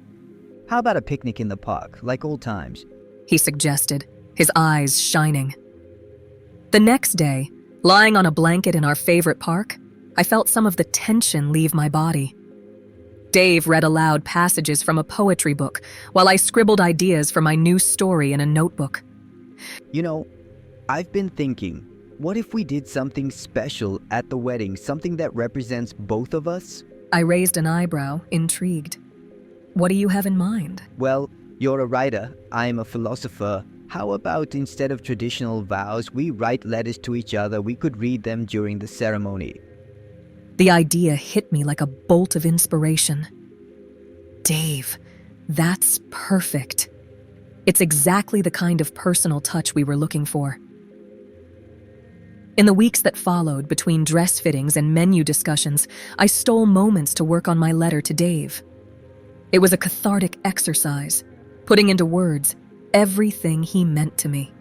How about a picnic in the park, like old times? He suggested, his eyes shining. The next day, lying on a blanket in our favorite park, I felt some of the tension leave my body. Dave read aloud passages from a poetry book while I scribbled ideas for my new story in a notebook. You know, I've been thinking, what if we did something special at the wedding, something that represents both of us? I raised an eyebrow, intrigued. What do you have in mind? Well, you're a writer, I'm a philosopher. How about instead of traditional vows, we write letters to each other, we could read them during the ceremony. The idea hit me like a bolt of inspiration. Dave, that's perfect. It's exactly the kind of personal touch we were looking for. In the weeks that followed, between dress fittings and menu discussions, I stole moments to work on my letter to Dave. It was a cathartic exercise, putting into words everything he meant to me.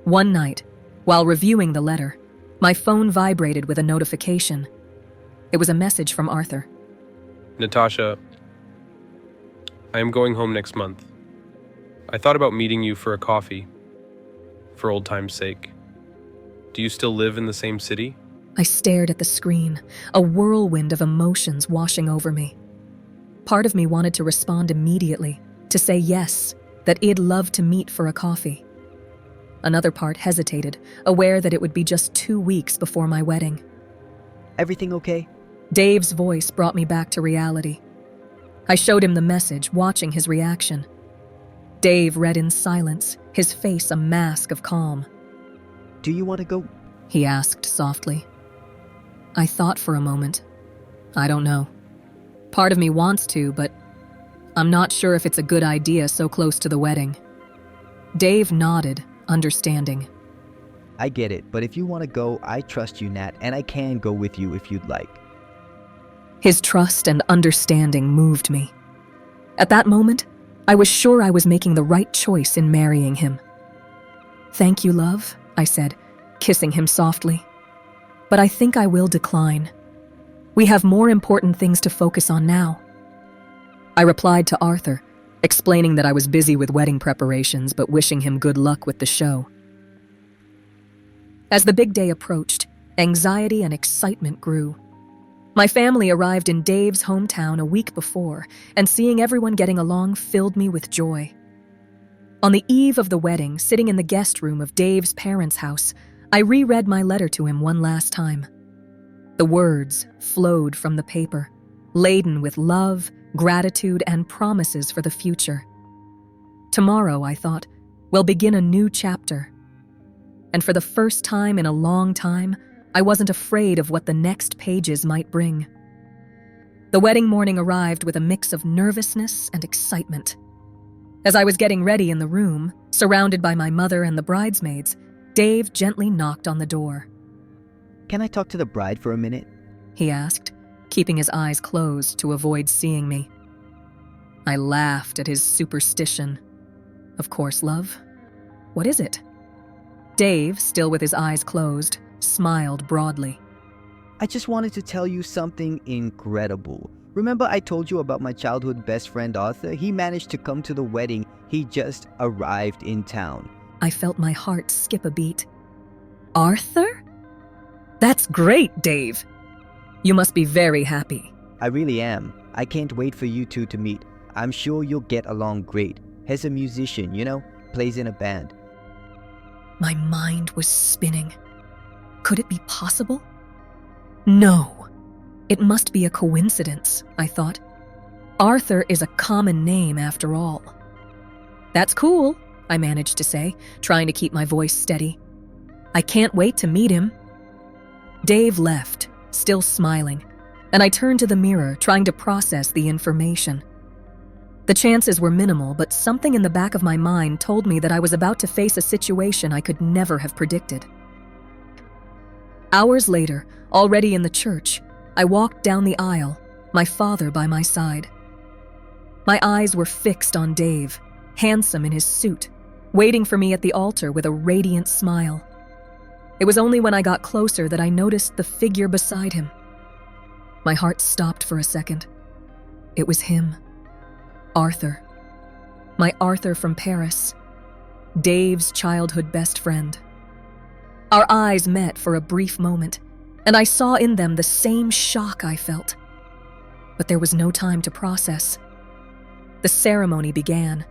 One night, while reviewing the letter, my phone vibrated with a notification. It was a message from Arthur. Natasha, I am going home next month. I thought about meeting you for a coffee, for old time's sake. Do you still live in the same city? I stared at the screen, a whirlwind of emotions washing over me. Part of me wanted to respond immediately, to say yes, that I'd love to meet for a coffee. Another part hesitated, aware that it would be just 2 weeks before my wedding. Everything okay? Dave's voice brought me back to reality. I showed him the message, watching his reaction. Dave read in silence, his face a mask of calm. Do you want to go? He asked softly. I thought for a moment. I don't know. Part of me wants to, but I'm not sure if it's a good idea so close to the wedding. Dave nodded, understanding. I get it, but if you want to go, I trust you, Nat, and I can go with you if you'd like. His trust and understanding moved me. At that moment, I was sure I was making the right choice in marrying him. Thank you, love, I said, kissing him softly. But I think I will decline. We have more important things to focus on now. I replied to Arthur, explaining that I was busy with wedding preparations but wishing him good luck with the show. As the big day approached, anxiety and excitement grew. My family arrived in Dave's hometown a week before, and seeing everyone getting along filled me with joy. On the eve of the wedding, sitting in the guest room of Dave's parents' house, I reread my letter to him one last time. The words flowed from the paper, laden with love, gratitude, and promises for the future. Tomorrow, I thought, we'll begin a new chapter. And for the first time in a long time, I wasn't afraid of what the next pages might bring. The wedding morning arrived with a mix of nervousness and excitement. As I was getting ready in the room, surrounded by my mother and the bridesmaids, Dave gently knocked on the door. Can I talk to the bride for a minute? He asked, keeping his eyes closed to avoid seeing me. I laughed at his superstition. Of course, love. What is it? Dave, still with his eyes closed, smiled broadly. I just wanted to tell you something incredible. Remember I told you about my childhood best friend Arthur? He managed to come to the wedding. He just arrived in town. I felt my heart skip a beat. Arthur? That's great, Dave. You must be very happy. I really am. I can't wait for you two to meet. I'm sure you'll get along great. He's a musician, plays in a band. My mind was spinning. Could it be possible? No. It must be a coincidence, I thought. Arthur is a common name after all. That's cool, I managed to say, trying to keep my voice steady. I can't wait to meet him. Dave left, still smiling, and I turned to the mirror, trying to process the information. The chances were minimal, but something in the back of my mind told me that I was about to face a situation I could never have predicted. Hours later, already in the church, I walked down the aisle, my father by my side. My eyes were fixed on Dave, handsome in his suit, waiting for me at the altar with a radiant smile. It was only when I got closer that I noticed the figure beside him. My heart stopped for a second. It was him. Arthur. My Arthur from Paris. Dave's childhood best friend. Our eyes met for a brief moment, and I saw in them the same shock I felt. But there was no time to process. The ceremony began,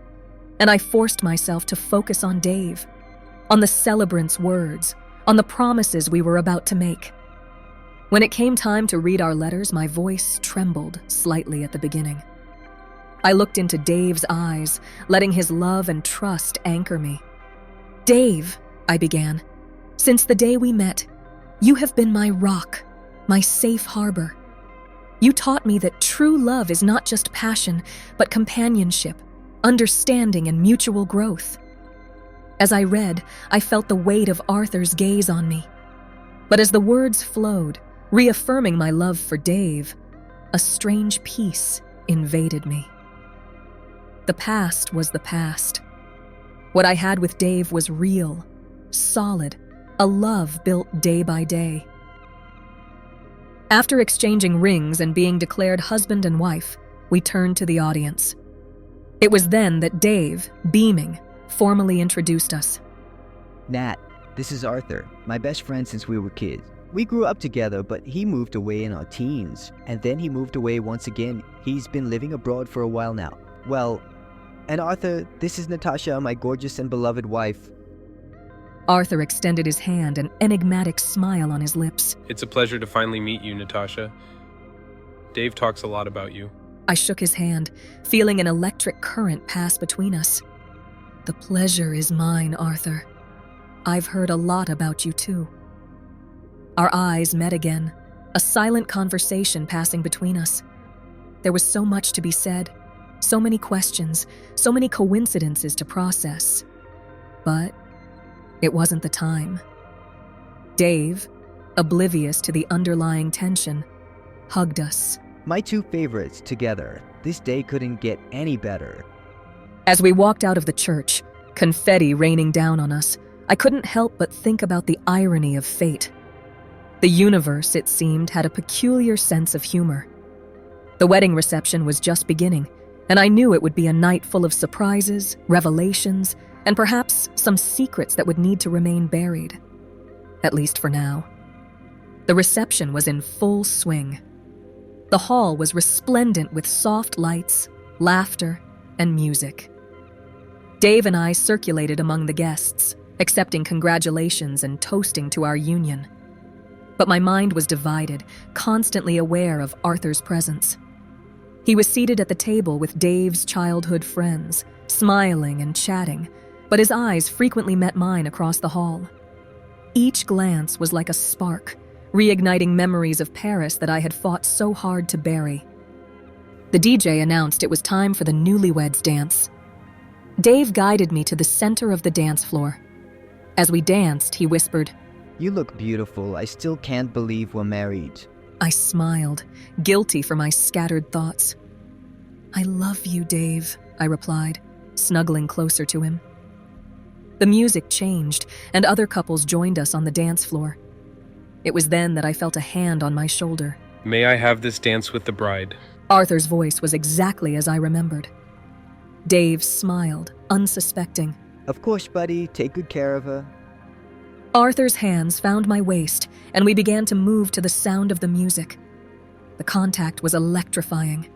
and I forced myself to focus on Dave, on the celebrant's words, on the promises we were about to make. When it came time to read our letters, my voice trembled slightly at the beginning. I looked into Dave's eyes, letting his love and trust anchor me. "Dave," I began, "since the day we met, you have been my rock, my safe harbor. You taught me that true love is not just passion, but companionship, understanding, and mutual growth." As I read, I felt the weight of Arthur's gaze on me. But as the words flowed, reaffirming my love for Dave, a strange peace invaded me. The past was the past. What I had with Dave was real, solid, a love built day by day. After exchanging rings and being declared husband and wife, we turned to the audience. It was then that Dave, beaming, formally introduced us. Nat, this is Arthur, my best friend since we were kids. We grew up together, but he moved away in our teens, and then he moved away once again. He's been living abroad for a while now. Well, and Arthur, this is Natasha, my gorgeous and beloved wife. Arthur extended his hand, an enigmatic smile on his lips. It's a pleasure to finally meet you, Natasha. Dave talks a lot about you. I shook his hand, feeling an electric current pass between us. "The pleasure is mine, Arthur. I've heard a lot about you too." Our eyes met again, a silent conversation passing between us. There was so much to be said, so many questions, so many coincidences to process. But it wasn't the time. Dave, oblivious to the underlying tension, hugged us. My two favorites together. This day couldn't get any better. As we walked out of the church, confetti raining down on us, I couldn't help but think about the irony of fate. The universe, it seemed, had a peculiar sense of humor. The wedding reception was just beginning, and I knew it would be a night full of surprises, revelations, and perhaps some secrets that would need to remain buried. At least for now. The reception was in full swing. The hall was resplendent with soft lights, laughter, and music. Dave and I circulated among the guests, accepting congratulations and toasting to our union. But my mind was divided, constantly aware of Arthur's presence. He was seated at the table with Dave's childhood friends, smiling and chatting, but his eyes frequently met mine across the hall. Each glance was like a spark, reigniting memories of Paris that I had fought so hard to bury. The DJ announced it was time for the newlyweds dance. Dave guided me to the center of the dance floor. As we danced, he whispered, You look beautiful. I still can't believe we're married. I smiled, guilty for my scattered thoughts. I love you, Dave, I replied, snuggling closer to him. The music changed, and other couples joined us on the dance floor. It was then that I felt a hand on my shoulder. May I have this dance with the bride? Arthur's voice was exactly as I remembered. Dave smiled, unsuspecting. Of course, buddy. Take good care of her. Arthur's hands found my waist, and we began to move to the sound of the music. The contact was electrifying,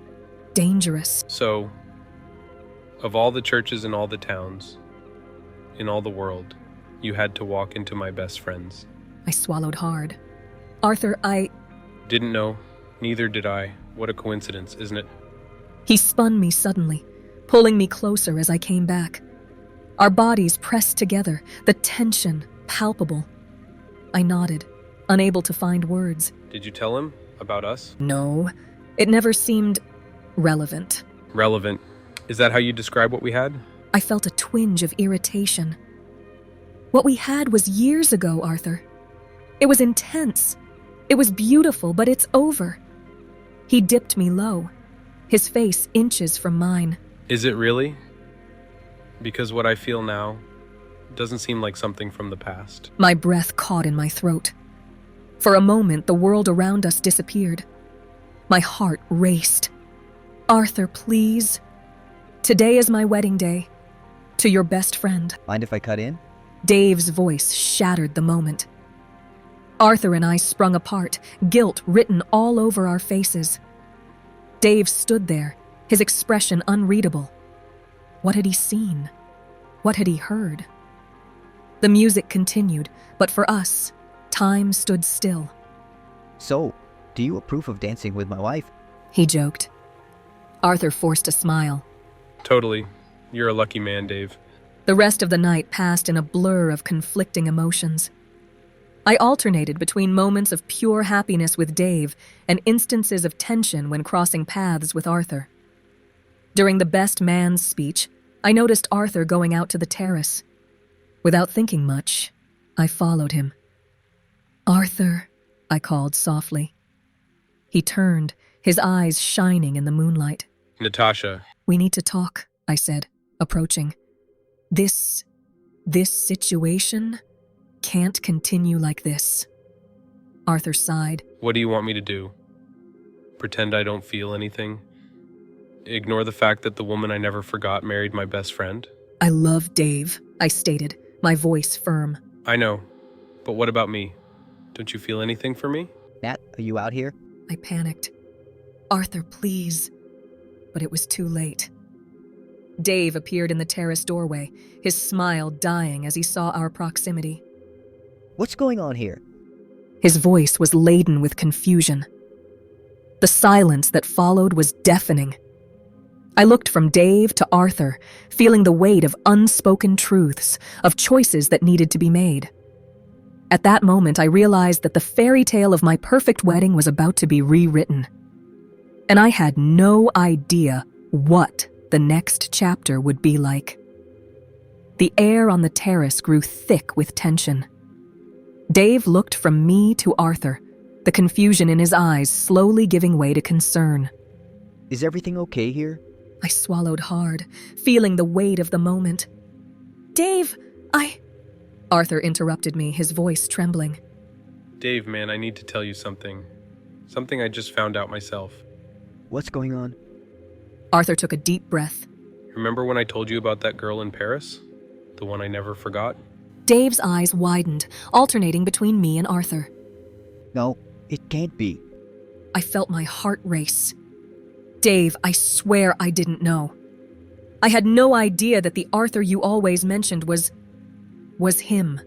dangerous. So, of all the churches in all the towns, in all the world, you had to walk into my best friend's. I swallowed hard. Arthur, I... Didn't know. Neither did I. What a coincidence, isn't it? He spun me suddenly, pulling me closer as I came back. Our bodies pressed together, the tension palpable. I nodded, unable to find words. Did you tell him about us? No, it never seemed relevant. Relevant. Is that how you describe what we had? I felt a twinge of irritation. What we had was years ago, Arthur. It was intense. It was beautiful, but it's over. He dipped me low, his face inches from mine. Is it really? Because what I feel now doesn't seem like something from the past. My breath caught in my throat. For a moment, the world around us disappeared. My heart raced. Arthur, please. Today is my wedding day. To your best friend. Mind if I cut in? Dave's voice shattered the moment. Arthur and I sprung apart, guilt written all over our faces. Dave stood there, his expression unreadable. What had he seen? What had he heard? The music continued, but for us, time stood still. So, do you approve of dancing with my wife? He joked. Arthur forced a smile. Totally. You're a lucky man, Dave. The rest of the night passed in a blur of conflicting emotions. I alternated between moments of pure happiness with Dave and instances of tension when crossing paths with Arthur. During the best man's speech, I noticed Arthur going out to the terrace. Without thinking much, I followed him. "Arthur," I called softly. He turned, his eyes shining in the moonlight. Natasha. "We need to talk," I said, approaching. This situation can't continue like this." Arthur sighed. What do you want me to do? Pretend I don't feel anything? Ignore the fact that the woman I never forgot married my best friend? "I love Dave," I stated, my voice firm. I know, but what about me? Don't you feel anything for me? Nat, are you out here? I panicked. "Arthur, please." But it was too late. Dave appeared in the terrace doorway, his smile dying as he saw our proximity. What's going on here? His voice was laden with confusion. The silence that followed was deafening. I looked from Dave to Arthur, feeling the weight of unspoken truths, of choices that needed to be made. At that moment, I realized that the fairy tale of my perfect wedding was about to be rewritten. And I had no idea what the next chapter would be like. The air on the terrace grew thick with tension. Dave looked from me to Arthur, the confusion in his eyes slowly giving way to concern. Is everything okay here? I swallowed hard, feeling the weight of the moment. "Dave, Arthur interrupted me, his voice trembling. Dave, man, I need to tell you something. Something I just found out myself. What's going on? Arthur took a deep breath. Remember when I told you about that girl in Paris? The one I never forgot? Dave's eyes widened, alternating between me and Arthur. No, it can't be. I felt my heart race. "Dave, I swear I didn't know. I had no idea that the Arthur you always mentioned was him."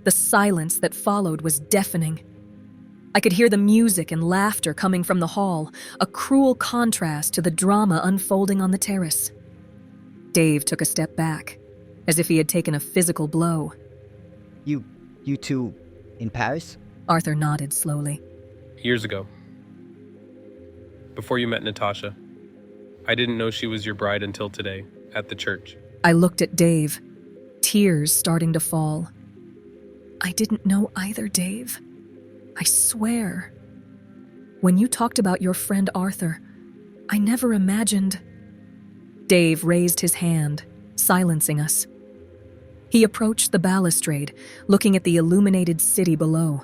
The silence that followed was deafening. I could hear the music and laughter coming from the hall, a cruel contrast to the drama unfolding on the terrace. Dave took a step back, as if he had taken a physical blow. You two, in Paris? Arthur nodded slowly. Years ago. Before you met Natasha. I didn't know she was your bride until today, at the church. I looked at Dave, tears starting to fall. "I didn't know either, Dave. I swear. When you talked about your friend Arthur, I never imagined." Dave raised his hand, silencing us. He approached the balustrade, looking at the illuminated city below.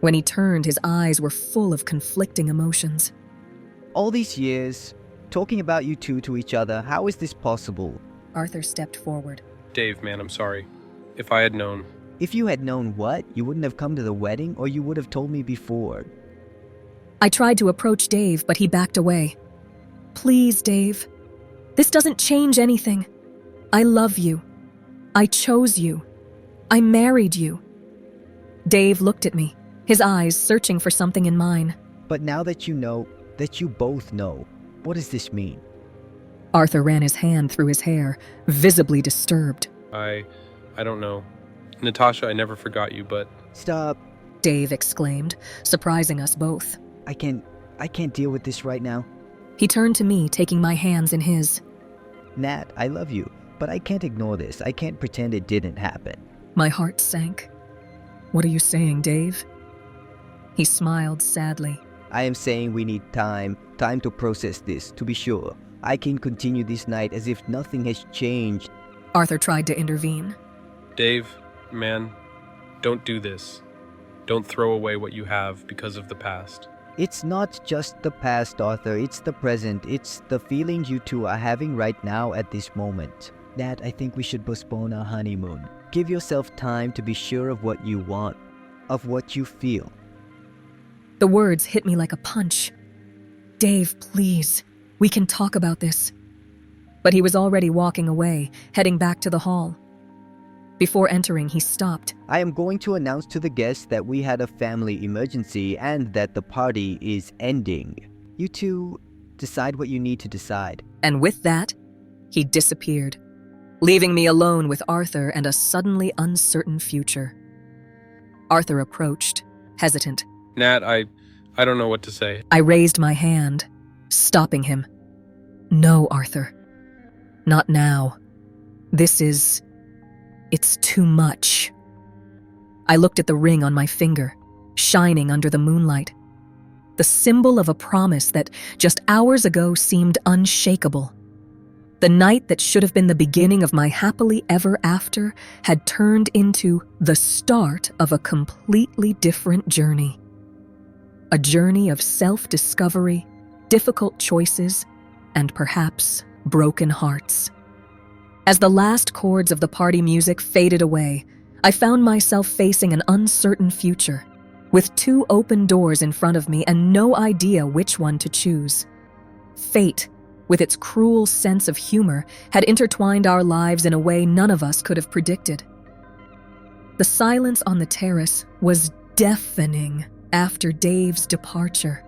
When he turned, his eyes were full of conflicting emotions. All these years, talking about you two to each other, how is this possible? Arthur stepped forward. Dave, man, I'm sorry. If I had known. If you had known what, you wouldn't have come to the wedding, or you would have told me before. I tried to approach Dave, but he backed away. "Please, Dave. This doesn't change anything. I love you. I chose you. I married you." Dave looked at me, his eyes searching for something in mine. But now that you know, that you both know, what does this mean? Arthur ran his hand through his hair, visibly disturbed. I don't know. Natasha, I never forgot you, but... Stop. Dave exclaimed, surprising us both. I can't deal with this right now. He turned to me, taking my hands in his. Nat, I love you, but I can't ignore this. I can't pretend it didn't happen. My heart sank. "What are you saying, Dave?" He smiled sadly. I am saying we need time to process this, to be sure. I can continue this night as if nothing has changed. Arthur tried to intervene. Dave, man, don't do this. Don't throw away what you have because of the past. It's not just the past, Arthur. It's the present. It's the feelings you two are having right now at this moment. Nat, I think we should postpone our honeymoon. Give yourself time to be sure of what you want. of what you feel. The words hit me like a punch. Dave, please, we can talk about this. But he was already walking away, heading back to the hall. Before entering, he stopped. I am going to announce to the guests that we had a family emergency and that the party is ending. You two decide what you need to decide. And with that, he disappeared, leaving me alone with Arthur and a suddenly uncertain future. Arthur approached, hesitant. Nat, I don't know what to say. I raised my hand, stopping him. No, Arthur. Not now. It's too much. I looked at the ring on my finger, shining under the moonlight. The symbol of a promise that just hours ago seemed unshakable. The night that should have been the beginning of my happily ever after had turned into the start of a completely different journey. A journey of self-discovery, difficult choices, and perhaps broken hearts. As the last chords of the party music faded away, I found myself facing an uncertain future, with 2 open doors in front of me and no idea which one to choose. Fate, with its cruel sense of humor, had intertwined our lives in a way none of us could have predicted. The silence on the terrace was deafening after Dave's departure.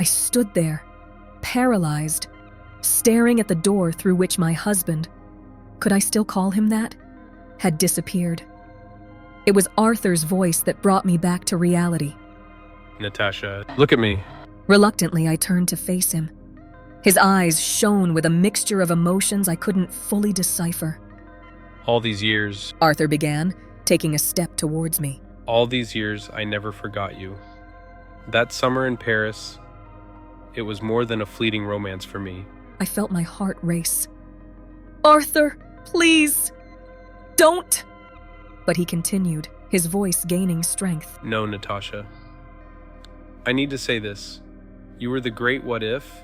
I stood there, paralyzed, staring at the door through which my husband, could I still call him that, had disappeared. It was Arthur's voice that brought me back to reality. Natasha, look at me. Reluctantly, I turned to face him. His eyes shone with a mixture of emotions I couldn't fully decipher. All these years, Arthur began, taking a step towards me. all these years, I never forgot you. That summer in Paris, it was more than a fleeting romance for me. I felt my heart race. Arthur, please, don't! But he continued, his voice gaining strength. No, Natasha. I need to say this. You were the great what if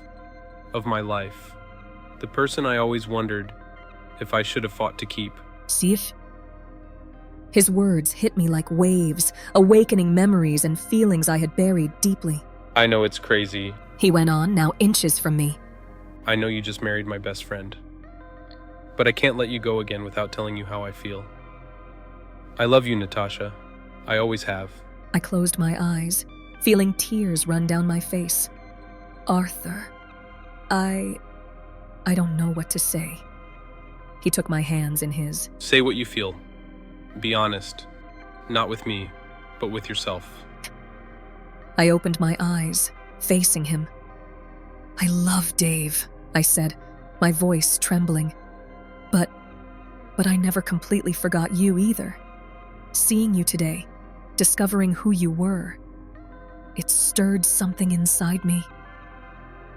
of my life. The person I always wondered if I should have fought to keep. See if... His words hit me like waves, awakening memories and feelings I had buried deeply. I know it's crazy. He went on, now inches from me. I know you just married my best friend. But I can't let you go again without telling you how I feel. I love you, Natasha. I always have. I closed my eyes, feeling tears run down my face. Arthur, I don't know what to say. He took my hands in his. Say what you feel. Be honest. Not with me, but with yourself. I opened my eyes, facing him. I love Dave, I said, my voice trembling. But I never completely forgot you either. Seeing you today, discovering who you were, it stirred something inside me.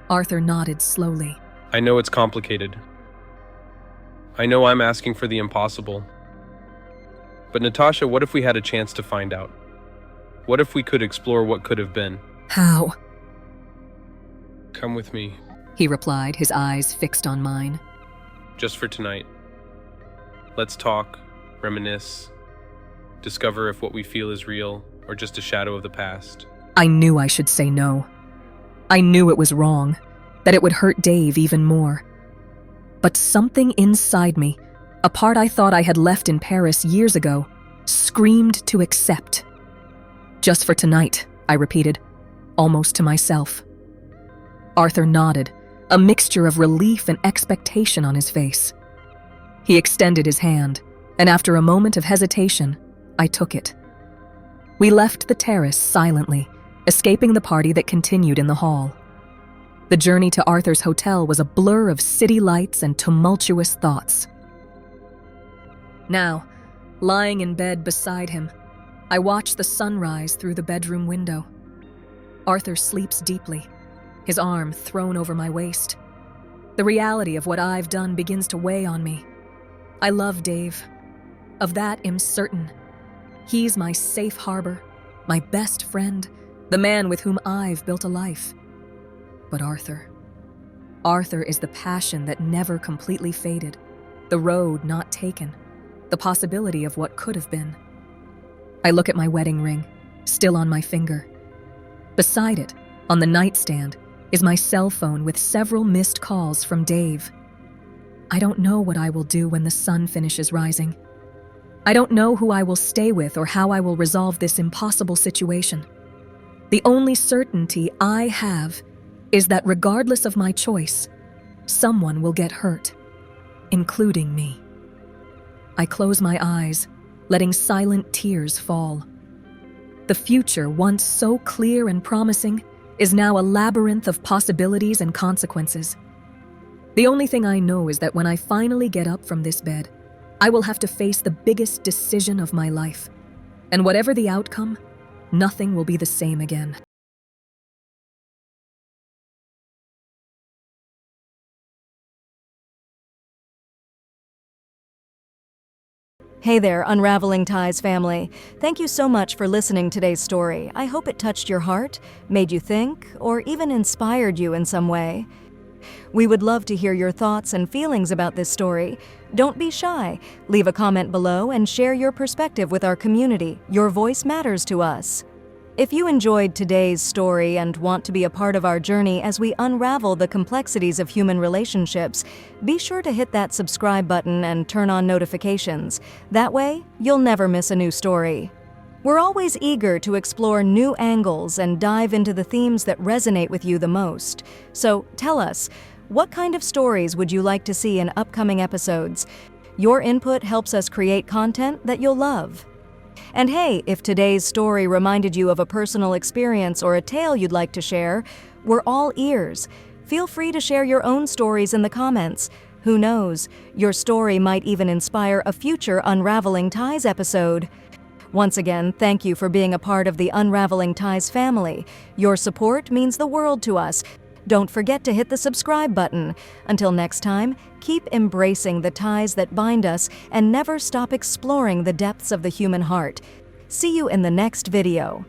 Arthur nodded slowly. I know it's complicated. I know I'm asking for the impossible. But Natasha, what if we had a chance to find out? What if we could explore what could have been? How? Come with me, He replied, his eyes fixed on mine. just for tonight. Let's talk, reminisce, discover if what we feel is real or just a shadow of the past. I knew I should say no. I knew it was wrong, that it would hurt Dave even more. But something inside me, a part I thought I had left in Paris years ago, screamed to accept. Just for tonight, I repeated, almost to myself. Arthur nodded, a mixture of relief and expectation on his face. He extended his hand, and after a moment of hesitation, I took it. We left the terrace silently, escaping the party that continued in the hall. The journey to Arthur's hotel was a blur of city lights and tumultuous thoughts. Now, lying in bed beside him, I watch the sunrise through the bedroom window. Arthur sleeps deeply, his arm thrown over my waist. The reality of what I've done begins to weigh on me. I love Dave. Of that am certain. He's my safe harbor, my best friend, the man with whom I've built a life. But Arthur is the passion that never completely faded, the road not taken, the possibility of what could have been. I look at my wedding ring, still on my finger. Beside it, on the nightstand, is my cell phone with several missed calls from Dave. I don't know what I will do when the sun finishes rising. I don't know who I will stay with or how I will resolve this impossible situation. The only certainty I have is that regardless of my choice, someone will get hurt, including me. I close my eyes, letting silent tears fall. The future, once so clear and promising, is now a labyrinth of possibilities and consequences. The only thing I know is that when I finally get up from this bed, I will have to face the biggest decision of my life. And whatever the outcome, nothing will be the same again. Hey there, Unraveling Ties family. Thank you so much for listening to today's story. I hope it touched your heart, made you think, or even inspired you in some way. We would love to hear your thoughts and feelings about this story. Don't be shy. Leave a comment below and share your perspective with our community. Your voice matters to us. If you enjoyed today's story and want to be a part of our journey as we unravel the complexities of human relationships, be sure to hit that subscribe button and turn on notifications. That way, you'll never miss a new story. We're always eager to explore new angles and dive into the themes that resonate with you the most. So tell us, what kind of stories would you like to see in upcoming episodes? Your input helps us create content that you'll love. And hey, if today's story reminded you of a personal experience or a tale you'd like to share, we're all ears. Feel free to share your own stories in the comments. Who knows, your story might even inspire a future Unraveling Ties episode. Once again, thank you for being a part of the Unraveling Ties family. Your support means the world to us. Don't forget to hit the subscribe button. Until next time, keep embracing the ties that bind us and never stop exploring the depths of the human heart. See you in the next video.